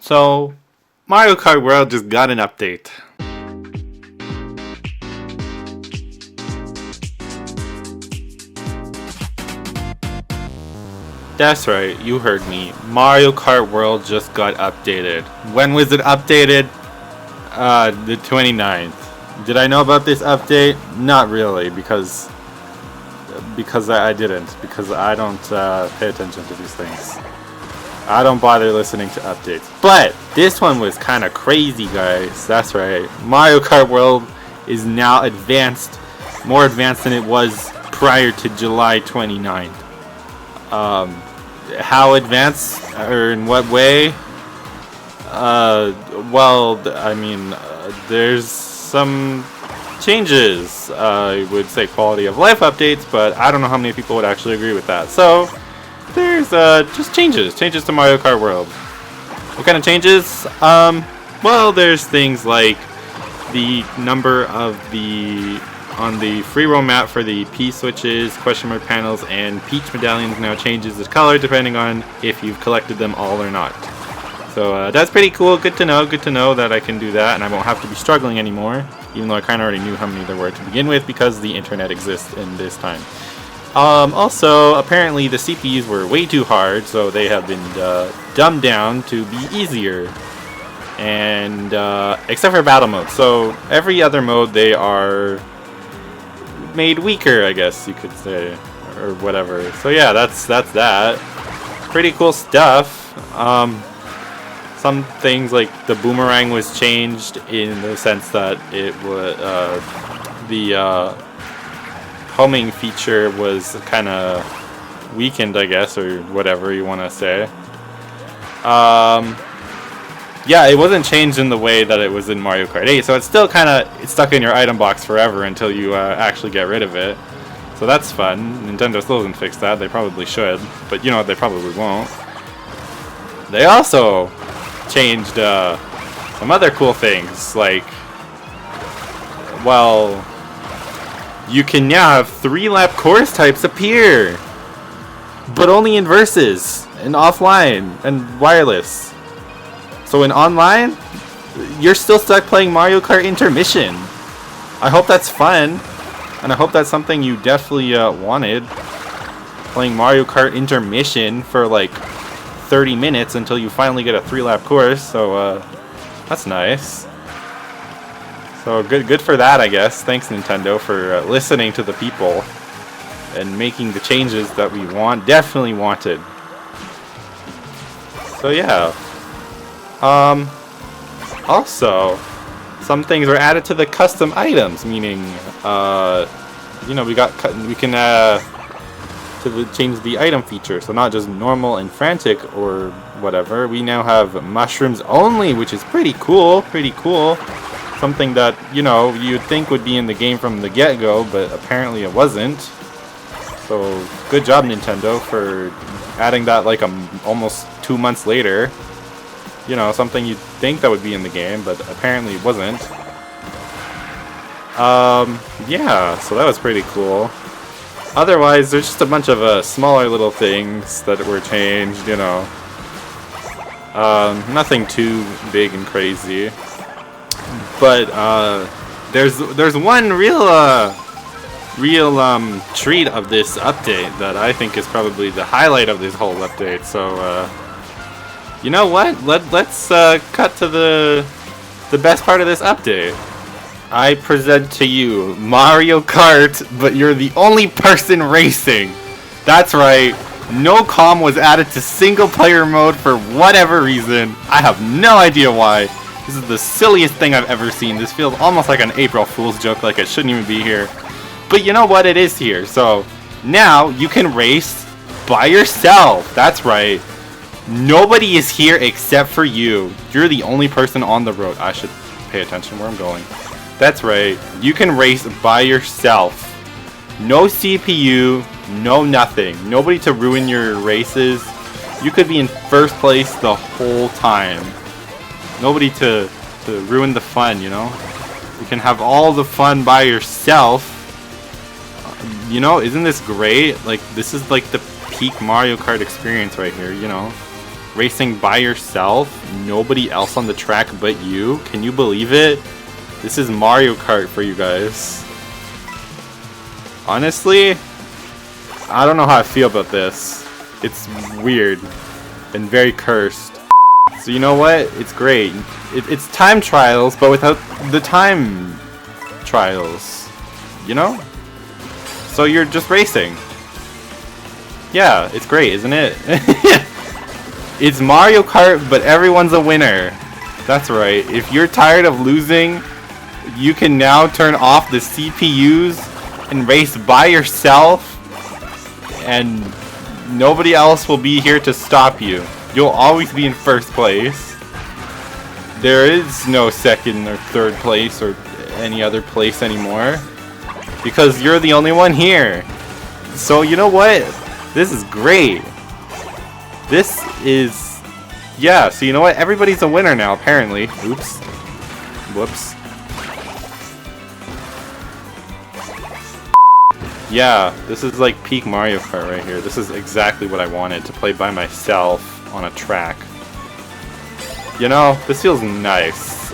So, Mario Kart World just got an update. That's right, you heard me. Mario Kart World just got updated. When was it updated? The 29th. Did I know about this update? Not really, because I didn't. Because I don't pay attention to these things. I don't bother listening to updates. But this one was kind of crazy, guys. That's right. Mario Kart World is now advanced, more advanced than it was prior to July 29th. How advanced, or in what way? Well, I mean, there's some changes. I would say quality of life updates, but I don't know how many people would actually agree with that. So there's just changes to Mario Kart World. What kind of changes? Well, there's things like the number of on the free roam map for the P switches, question mark panels, and Peach medallions now changes the color depending on if you've collected them all or not. So that's pretty cool. Good to know that I can do that and I won't have to be struggling anymore, even though I kind of already knew how many there were to begin with because the internet exists in this time. Also, apparently the CPUs were way too hard, so they have been dumbed down to be easier. And except for battle mode. So every other mode they are made weaker, I guess you could say, or whatever. So yeah, that's that. Pretty cool stuff. Some things like the boomerang was changed in the sense that it was the homing feature was kind of weakened, I guess, or whatever you want to say. Yeah, it wasn't changed in the way that it was in Mario Kart 8, so it's still kind of stuck in your item box forever until you actually get rid of it. So that's fun. Nintendo still hasn't fixed that. They probably should, but you know what? They probably won't. They also changed some other cool things, like, well, you can now have 3-lap course types appear, but only in versus and offline and wireless. So in online, you're still stuck playing Mario Kart Intermission. I hope that's fun, and I hope that's something you definitely wanted. Playing Mario Kart Intermission for like 30 minutes until you finally get a 3-lap course, so that's nice. So good for that, I guess. Thanks, Nintendo, for listening to the people and making the changes that we definitely wanted. So yeah. Also, some things were added to the custom items, meaning, you know, we can change the item feature. So not just normal and frantic or whatever. We now have mushrooms only, which is pretty cool. Something that, you know, you'd think would be in the game from the get-go, but apparently it wasn't. So good job, Nintendo, for adding that like almost 2 months later. You know, something you'd think that would be in the game, but apparently it wasn't. Yeah, so that was pretty cool. Otherwise, there's just a bunch of smaller little things that were changed, you know. Nothing too big and crazy. But there's one real treat of this update that I think is probably the highlight of this whole update. So you know what? Let's cut to the best part of this update. I present to you Mario Kart, but you're the only person racing. That's right. No comm was added to single player mode for whatever reason. I have no idea why. This is the silliest thing I've ever seen. This feels almost like an April Fool's joke, like it shouldn't even be here. But you know what? It is here. So now you can race by yourself. That's right. Nobody is here except for you. You're the only person on the road. I should pay attention where I'm going. That's right. You can race by yourself. No CPU, no nothing. Nobody to ruin your races. You could be in first place the whole time. Nobody to ruin the fun, you know? You can have all the fun by yourself. You know, isn't this great? Like, this is like the peak Mario Kart experience right here, you know? racing by yourself, nobody else on the track but you. Can you believe it? This is Mario Kart for you guys. Honestly, I don't know how I feel about this. It's weird and very cursed. So you know what? It's great. It's time trials, but without the time trials. You know? So you're just racing. Yeah, it's great, isn't it? It's Mario Kart, but everyone's a winner. That's right. If you're tired of losing, you can now turn off the CPUs and race by yourself, and nobody else will be here to stop you. You'll always be in first place. There is no second or third place or any other place anymore, because you're the only one here. So you know what? This is great. This is... yeah, so you know what? Everybody's a winner now, apparently. Oops. Whoops. Yeah, this is like peak Mario Kart right here. This is exactly what I wanted, to play by myself on a track. You know, this feels nice.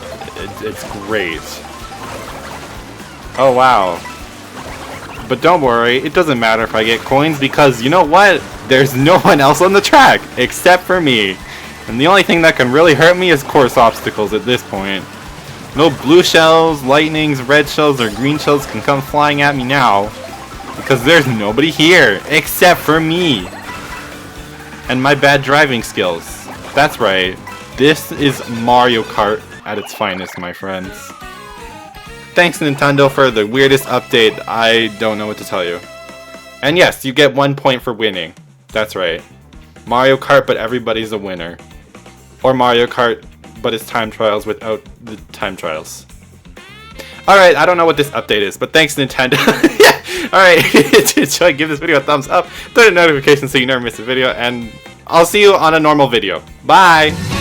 It's great. Oh, wow. But don't worry, it doesn't matter if I get coins, because you know what? There's no one else on the track except for me. And the only thing that can really hurt me is course obstacles at this point. No blue shells, lightnings, red shells, or green shells can come flying at me now, because there's nobody here except for me. And my bad driving skills. That's right. This is Mario Kart at its finest, my friends. Thanks, Nintendo, for the weirdest update. I don't know what to tell you. And yes, you get 1 point for winning. That's right. Mario Kart, but everybody's a winner. Or Mario Kart, but it's time trials without the time trials. Alright, I don't know what this update is, but thanks, Nintendo. Yeah. Alright, enjoy, give this video a thumbs up, turn on notifications so you never miss a video, and I'll see you on a normal video. Bye!